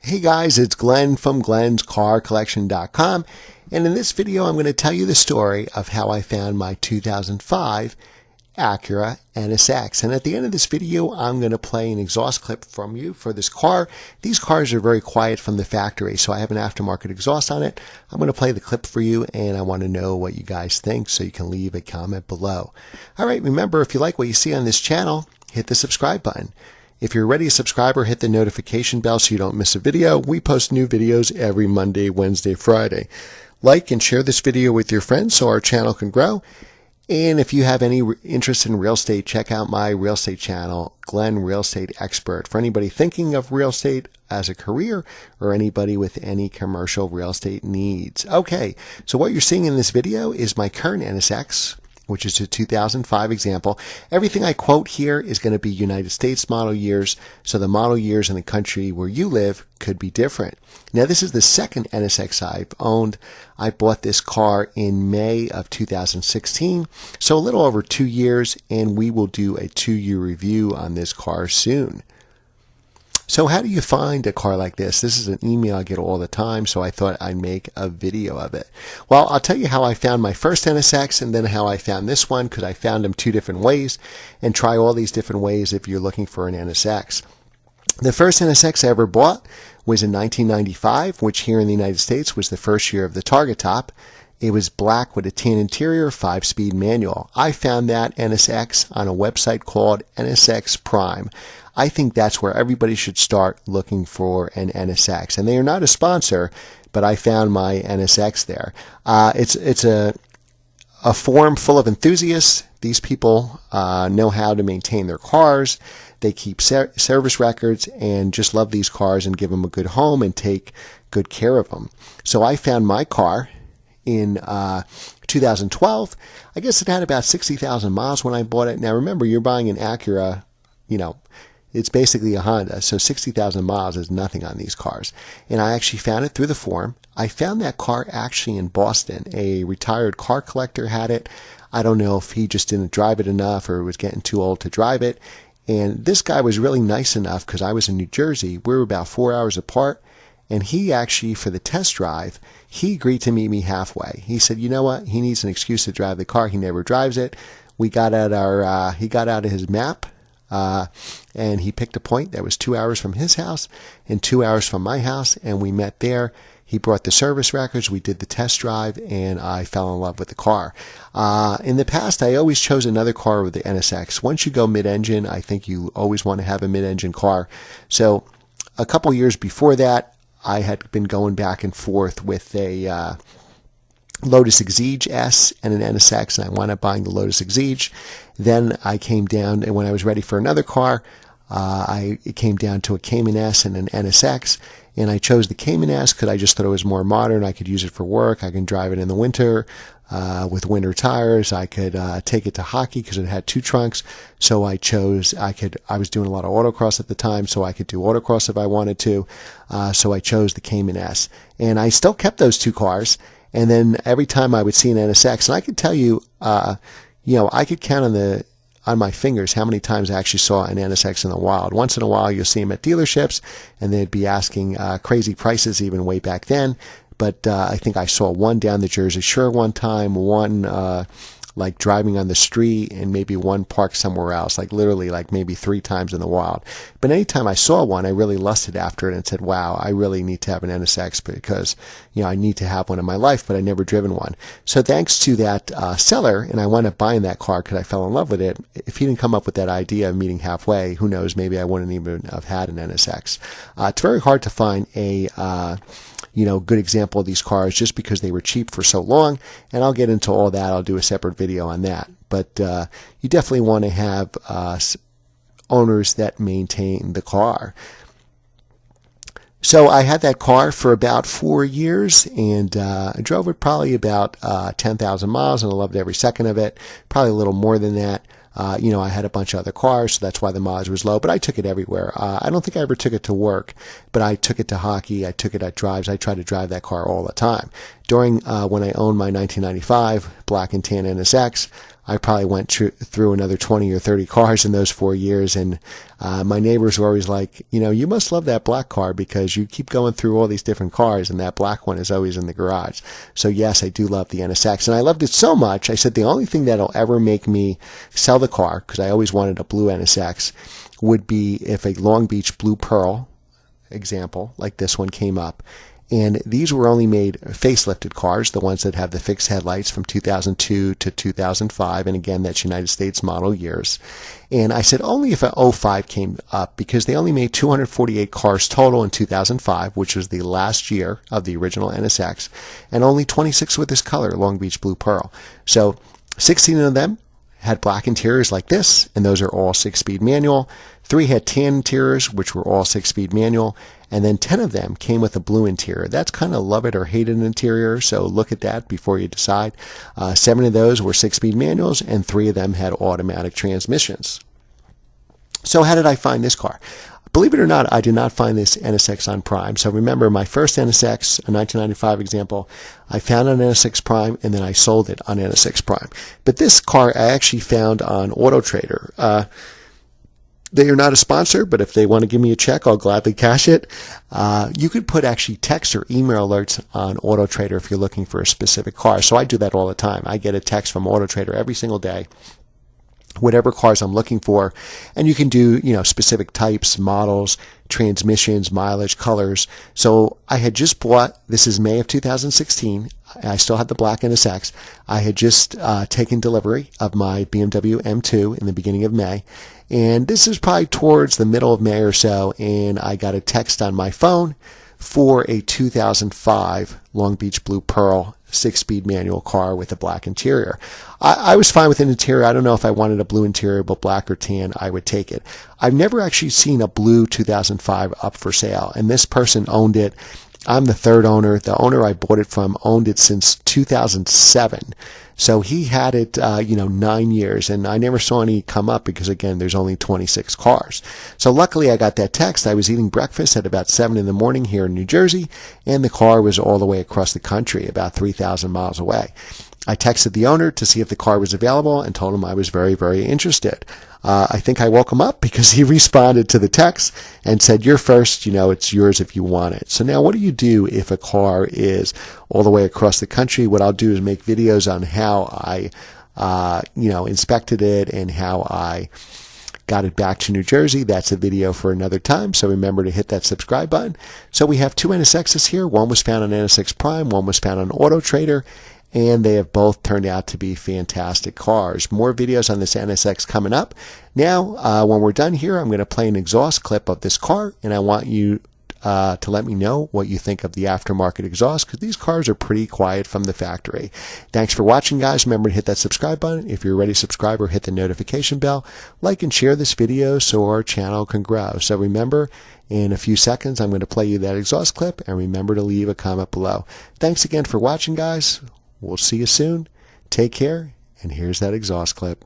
Hey guys, it's Glenn from glenscarcollection.com, and in this video I'm going to tell you the story of how I found my 2005 Acura NSX. And at the end of this video I'm going to play an exhaust clip from you for this car. These cars are very quiet from the factory, so I have an aftermarket exhaust on it. I'm going to play the clip for you, and I want to know what you guys think, so you can leave a comment below. Alright, remember, if you like what you see on this channel, hit the subscribe button. If you're already a subscriber, hit the notification bell so you don't miss a video. We post new videos every Monday, Wednesday, Friday. Like and share this video with your friends so our channel can grow. And if you have any interest in real estate, check out my real estate channel, Glenn Real Estate Expert, for anybody thinking of real estate as a career or anybody with any commercial real estate needs. Okay, so what you're seeing in this video is my current NSX, which is a 2005 example. Everything I quote here is going to be United States model years, so the model years in the country where you live could be different. Now, this is the second NSX I've owned. I bought this car in May of 2016, so a little over 2 years, and we will do a 2-year review on this car soon. So how do you find a car like this? This is an email I get all the time, so I thought I'd make a video of it. Well, I'll tell you how I found my first NSX and then how I found this one, because I found them 2 different ways, and try all these different ways if you're looking for an NSX. The first NSX I ever bought was in 1995, which here in the United States was the first year of the Target Top. It was black with a tan interior, 5-speed manual. I found that NSX on a website called NSX Prime. I think that's where everybody should start looking for an NSX. And they are not a sponsor, but I found my NSX there. It's a forum full of enthusiasts. These people know how to maintain their cars. They keep service records and just love these cars and give them a good home and take good care of them. So I found my car in 2012. I guess it had about 60,000 miles when I bought it. Now remember, you're buying an Acura, it's basically a Honda, so 60,000 miles is nothing on these cars. And I actually found it through the forum. I found that car actually in Boston. A retired car collector had it. I don't know if he just didn't drive it enough or was getting too old to drive it. And this guy was really nice enough, because I was in New Jersey. We were about 4 hours apart. And he actually, for the test drive, he agreed to meet me halfway. He said, you know what? He needs an excuse to drive the car. He never drives it. We got out he got out of his map. And he picked a point that was 2 hours from his house and 2 hours from my house, and we met there. He brought the service records, we did the test drive, and I fell in love with the car. In the past, I always chose another car with the NSX. Once you go mid-engine, I think you always want to have a mid-engine car. So a couple years before that, I had been going back and forth with a Lotus Exige S and an NSX, and I wound up buying the Lotus Exige. Then I came down, and when I was ready for another car, it came down to a Cayman S and an NSX, and I chose the Cayman S because I just thought it was more modern. I could use it for work. I can drive it in the winter with winter tires. I could take it to hockey because it had 2 trunks. So I was doing a lot of autocross at the time, so I could do autocross if I wanted to. So I chose the Cayman S, and I still kept those 2 cars. And then every time I would see an NSX, and I could tell you, I could count on my fingers how many times I actually saw an NSX in the wild. Once in a while, you'll see them at dealerships, and they'd be asking crazy prices even way back then. But I think I saw one down the Jersey Shore one time, one like driving on the street, and maybe one parked somewhere else, like literally like maybe 3 times in the wild. But anytime I saw one, I really lusted after it and said, wow, I really need to have an NSX because, I need to have one in my life, but I never driven one. So thanks to that seller, and I wound up buying that car because I fell in love with it. If he didn't come up with that idea of meeting halfway, who knows, maybe I wouldn't even have had an NSX. It's very hard to find a good example of these cars just because they were cheap for so long, and I'll get into all that. I'll do a separate video on that. But you definitely want to have owners that maintain the car. So I had that car for about 4 years, and I drove it probably about 10,000 miles, and I loved every second of it, probably a little more than that. I had a bunch of other cars, so that's why the mileage was low, but I took it everywhere. I don't think I ever took it to work, but I took it to hockey. I took it at drives. I tried to drive that car all the time. During when I owned my 1995 black and tan NSX, I probably went through another 20 or 30 cars in those 4 years, and my neighbors were always like, you must love that black car because you keep going through all these different cars, and that black one is always in the garage. So yes, I do love the NSX, and I loved it so much, I said the only thing that'll ever make me sell the car, because I always wanted a blue NSX, would be if a Long Beach Blue Pearl example like this one came up. And these were only made facelifted cars, the ones that have the fixed headlights from 2002 to 2005. And again, that's United States model years. And I said only if an 05 came up, because they only made 248 cars total in 2005, which was the last year of the original NSX, and only 26 with this color, Long Beach Blue Pearl. So 16 of them had black interiors like this, and those are all 6-speed manual. 3 had tan interiors, which were all 6-speed manual, and then 10 of them came with a blue interior. That's kind of love it or hate it interior, so look at that before you decide. 7 of those were 6-speed manuals, and 3 of them had automatic transmissions. So how did I find this car? Believe it or not, I did not find this NSX on Prime. So remember, my first NSX, a 1995 example, I found on NSX Prime, and then I sold it on NSX Prime. But this car I actually found on Auto Trader. They are not a sponsor, but if they want to give me a check, I'll gladly cash it. You could put actually text or email alerts on Auto Trader if you're looking for a specific car. So I do that all the time. I get a text from Auto Trader every single day, whatever cars I'm looking for, and you can do, specific types, models, transmissions, mileage, colors. So I had just bought, this is May of 2016, I still had the black NSX. I had just taken delivery of my BMW M2 in the beginning of May, and this is probably towards the middle of May or so, and I got a text on my phone for a 2005 Long Beach Blue Pearl 6-speed manual car with a black interior. I was fine with an interior. I don't know if I wanted a blue interior, but black or tan, I would take it. I've never actually seen a blue 2005 up for sale, and this person owned it. I'm the third owner. The owner I bought it from owned it since 2007. So he had it, 9 years, and I never saw any come up because, again, there's only 26 cars. So luckily I got that text. I was eating breakfast at about 7 in the morning here in New Jersey, and the car was all the way across the country, about 3,000 miles away. I texted the owner to see if the car was available and told him I was very, very interested. I think I woke him up because he responded to the text and said, "You're first, it's yours if you want it." So now what do you do if a car is all the way across the country? What I'll do is make videos on how I, inspected it and how I got it back to New Jersey. That's a video for another time, so remember to hit that subscribe button. So we have 2 NSXs here. One was found on NSX Prime, one was found on Auto Trader, and they have both turned out to be fantastic cars. More videos on this NSX coming up. Now, when we're done here, I'm going to play an exhaust clip of this car, and I want you to let me know what you think of the aftermarket exhaust, because these cars are pretty quiet from the factory. Thanks for watching, guys. Remember to hit that subscribe button. If you're already a subscriber, hit the notification bell. Like and share this video so our channel can grow. So remember, in a few seconds, I'm going to play you that exhaust clip, and remember to leave a comment below. Thanks again for watching, guys. We'll see you soon. Take care, and here's that exhaust clip.